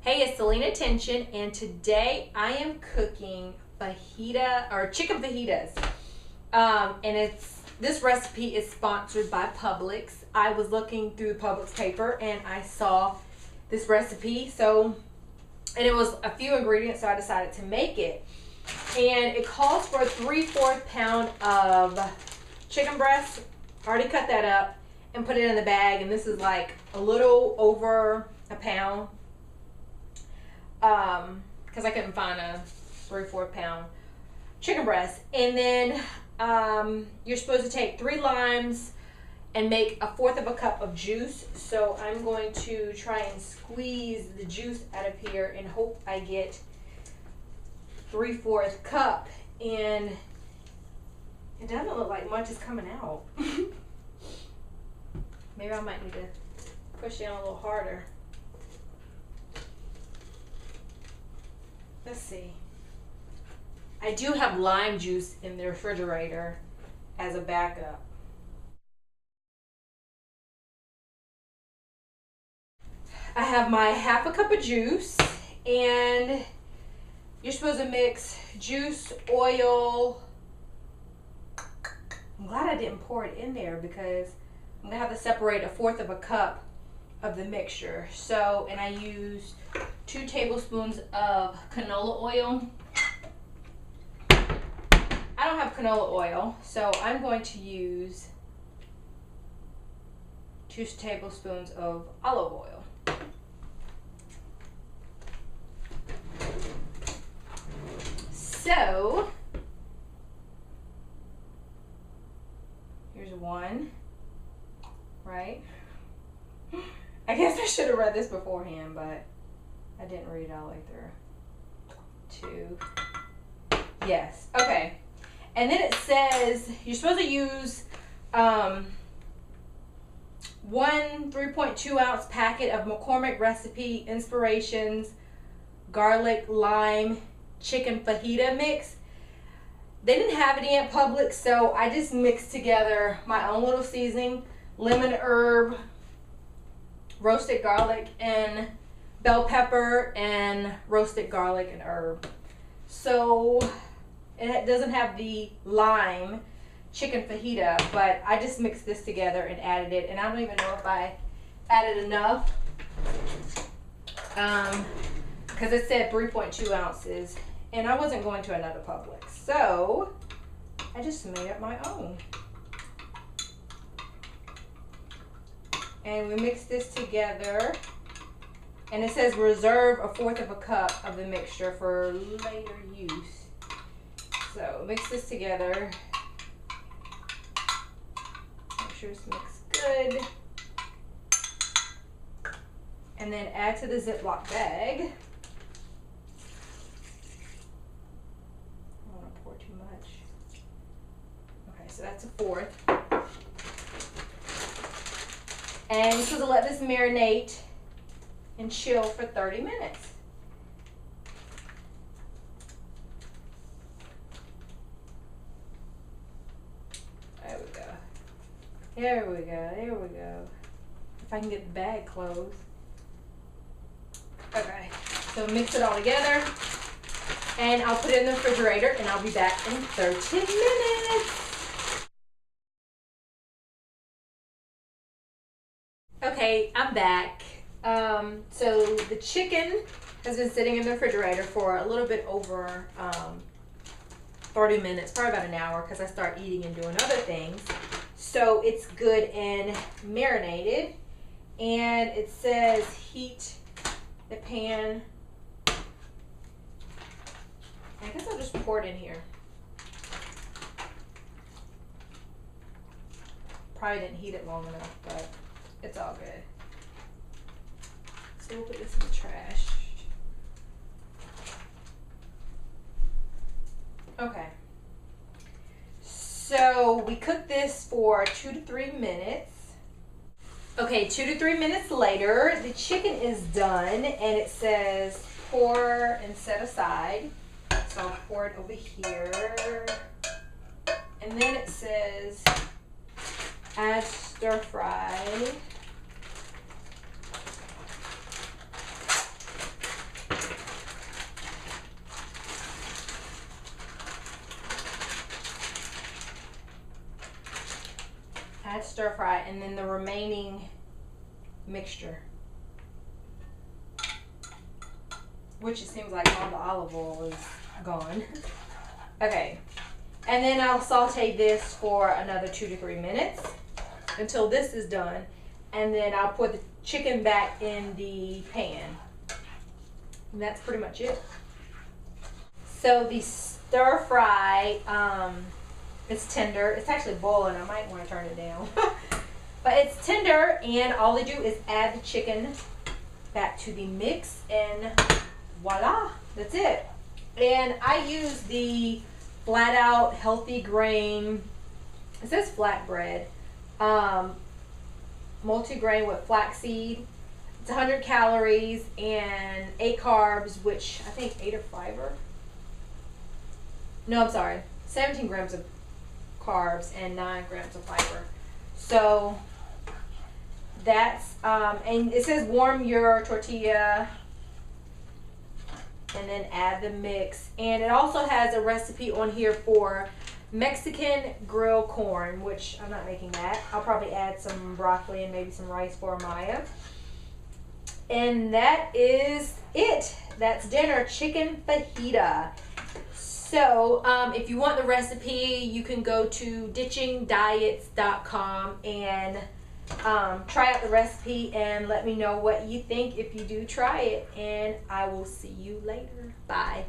Hey, it's Selena Tension, and today I am cooking fajita or chicken fajitas. And this recipe is sponsored by Publix. I was looking through the Publix paper and I saw this recipe. And it was a few ingredients, so I decided to make it. And it calls for 3/4 pound of chicken breast. I already cut that up and put it in the bag, and this is like a little over a pound. Because I couldn't find a 3/4 pound chicken breast. And then you're supposed to take 3 limes and make 1/4 cup of juice. So I'm going to try and squeeze the juice out of here and hope I get 3/4 cup. And it doesn't look like much is coming out. Maybe I might need to push down a little harder. Let's see. I do have lime juice in the refrigerator as a backup. I have my 1/2 cup of juice, and you're supposed to mix juice, oil. I'm glad I didn't pour it in there because I'm gonna have to separate 1/4 cup of the mixture. So, and I used 2 tablespoons of canola oil. I don't have canola oil, so I'm going to use 2 tablespoons of olive oil. So, here's 1, right? I guess I should have read this beforehand, but I didn't read it all the way through. 2. Yes. Okay. And then it says you're supposed to use 1 3.2 ounce packet of McCormick Recipe Inspirations garlic lime chicken fajita mix. They didn't have any at Publix, so I just mixed together my own little seasoning, lemon herb, roasted garlic and bell pepper, and roasted garlic and herb. So it doesn't have the lime chicken fajita, but I just mixed this together and added it, and I don't even know if I added enough because it said 3.2 ounces, and I wasn't going to another Publix, so I just made up my own. And we mix this together, and it says reserve 1/4 cup of the mixture for later use. So mix this together, make sure it's mixed good, and then add to the Ziploc bag. I don't want to pour too much. Okay, so that's 1/4. And you're supposed to let this marinate and chill for 30 minutes. There we go. There we go. There we go. If I can get the bag closed. Okay. So mix it all together. And I'll put it in the refrigerator, and I'll be back in 30 minutes. Okay, I'm back. So the chicken has been sitting in the refrigerator for a little bit over 30 minutes, probably about an hour, because I start eating and doing other things. So it's good and marinated. And it says heat the pan. I guess I'll just pour it in here. Probably didn't heat it long enough, but it's all good. So we'll put this in the trash. Okay. So we cooked this for 2 to 3 minutes. Okay, 2 to 3 minutes later, the chicken is done, and it says pour and set aside. So I'll pour it over here. And then it says add stir fry. that stir fry, and then the remaining mixture, which it seems like all the olive oil is gone. Okay, and then I'll saute this for another 2 to 3 minutes until this is done, and then I'll put the chicken back in the pan. And that's pretty much it. So the stir fry, it's tender. It's actually boiling. I might want to turn it down. But it's tender, and all they do is add the chicken back to the mix, and voila, that's it. And I use the flat out healthy grain, it says flatbread, multi-grain with flaxseed. It's 100 calories and 8 carbs, which I think 8 are fiber. No, I'm sorry, 17 grams of carbs and 9 grams of fiber. So that's, and it says warm your tortilla and then add the mix. And it also has a recipe on here for Mexican grilled corn, which I'm not making that. I'll probably add some broccoli and maybe some rice for Maya. And that is it. That's dinner, chicken fajita. So if you want the recipe, you can go to ditchingdiets.com and try out the recipe and let me know what you think if you do try it. And I will see you later. Bye.